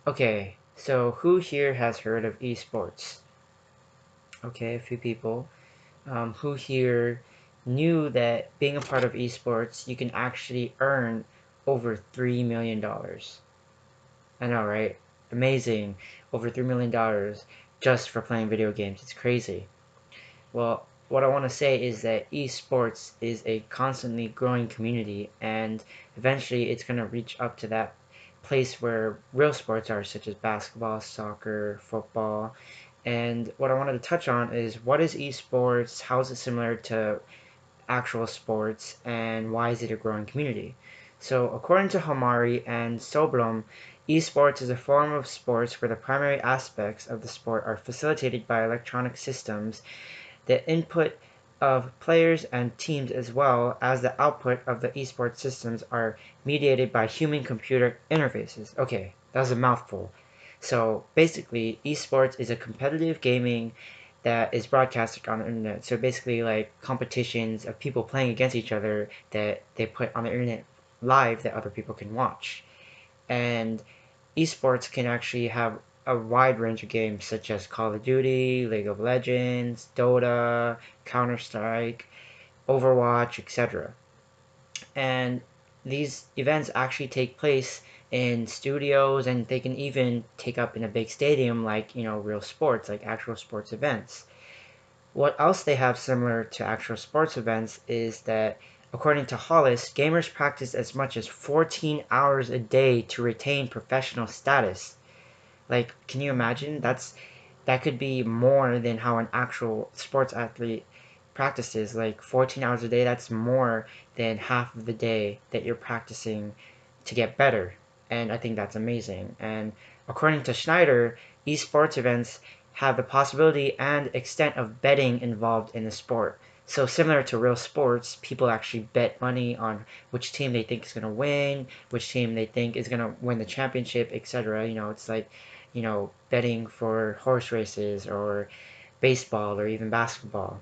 Okay, so who here has heard of esports? Okay, a few people. Who here knew that being a part of esports, you can actually earn over $3 million? I know, right? Amazing. Over $3 million just for playing video games. It's crazy. Well, what I want to say is that esports is a constantly growing community, and eventually it's going to reach up to that place where real sports are, such as basketball, soccer, football. And what I wanted to touch on is what is esports, how is it similar to actual sports, and why is it a growing community? So, according to Homari and Soblom, esports is a form of sports where the primary aspects of the sport are facilitated by electronic systems, the input of players and teams as well as the output of the esports systems are mediated by human-computer interfaces. Okay, that was a mouthful. So basically, esports is a competitive gaming that is broadcasted on the internet. So basically, like competitions of people playing against each other that they put on the internet live that other people can watch. And esports can actually have a wide range of games such as Call of Duty, League of Legends, Dota, Counter-Strike, Overwatch, etc. And these events actually take place in studios, and they can even take up in a big stadium like, real sports, like actual sports events. What else they have similar to actual sports events is that, according to Hollis, gamers practice as much as 14 hours a day to retain professional status. Like, can you imagine? That could be more than how an actual sports athlete practices. Like 14 hours a day, that's more than half of the day that you're practicing to get better. And I think that's amazing. And according to Schneider, esports events have the possibility and extent of betting involved in the sport. So similar to real sports, people actually bet money on which team they think is going to win, which team they think is going to win the championship, etc. It's like, betting for horse races or baseball or even basketball.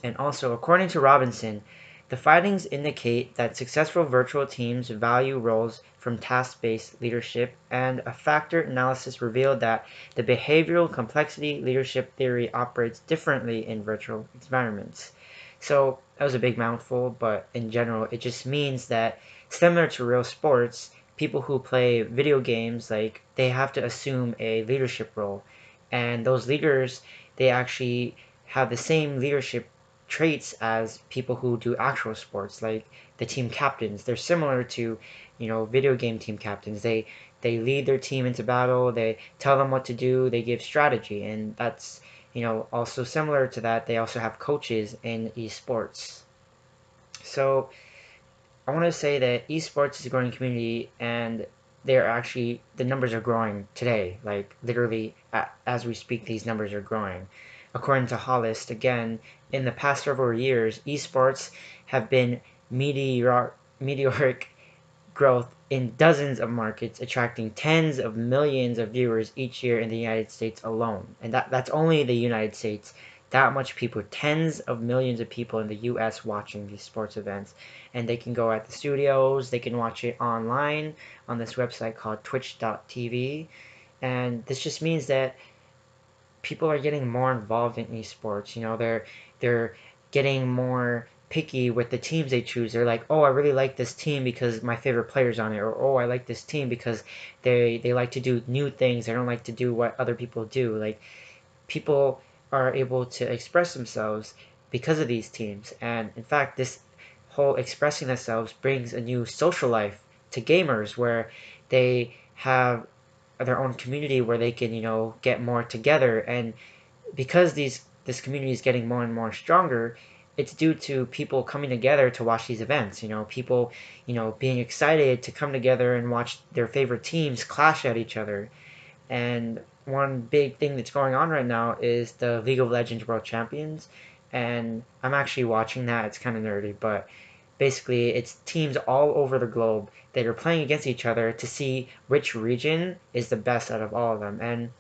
And also, according to Robinson, the findings indicate that successful virtual teams value roles from task-based leadership, and a factor analysis revealed that the behavioral complexity leadership theory operates differently in virtual environments. So that was a big mouthful, but in general, it just means that similar to real sports, people who play video games, like, they have to assume a leadership role, and those leaders, they actually have the same leadership traits as people who do actual sports, like the team captains. They're similar to, video game team captains. They lead their team into battle. They tell them what to do. They give strategy, and that's, also similar to that. They also have coaches in esports. So I want to say that esports is a growing community, and they're actually the numbers are growing today. Like literally, as we speak, these numbers are growing. According to Hollis, again, in the past several years, esports have been meteoric growth in dozens of markets, attracting tens of millions of viewers each year in the United States alone. And that's only the United States. That much people, tens of millions of people in the US watching these sports events. And they can go at the studios, they can watch it online on this website called twitch.tv. And this just means that people are getting more involved in esports. They're getting more picky with the teams they choose. They're like, oh, I really like this team because my favorite player's on it, or oh, I like this team because they like to do new things. They don't like to do what other people do. Like, people are able to express themselves because of these teams, and in fact, this whole expressing themselves brings a new social life to gamers where they have their own community where they can, get more together. And because this community is getting more and more stronger, it's due to people coming together to watch these events. People, being excited to come together and watch their favorite teams clash at each other. And one big thing that's going on right now is the League of Legends World Champions, and I'm actually watching that. It's kind of nerdy, but basically it's teams all over the globe that are playing against each other to see which region is the best out of all of them. And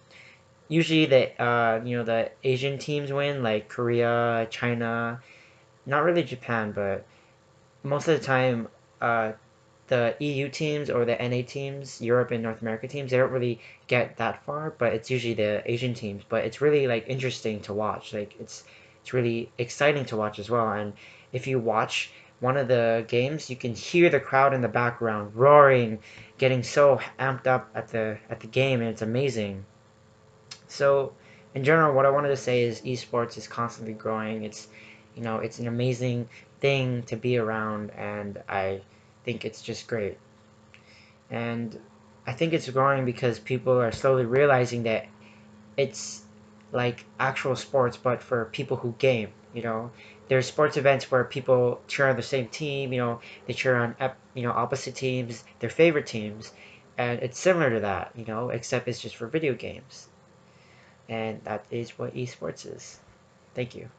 usually the Asian teams win, like Korea, China, not really Japan, but most of the time, uh, the EU teams or the NA teams, Europe and North America teams, they don't really get that far, but it's usually the Asian teams. But it's really like interesting to watch. Like it's really exciting to watch as well. And if you watch one of the games, you can hear the crowd in the background roaring, getting so amped up at the game, and it's amazing. So, in general, what I wanted to say is esports is constantly growing. It's an amazing thing to be around, and I think it's just great. And I think it's growing because people are slowly realizing that it's like actual sports, but for people who game. There's sports events where people cheer on the same team. They cheer on opposite teams, their favorite teams, and it's similar to that. Except it's just for video games. And that is what esports is. Thank you.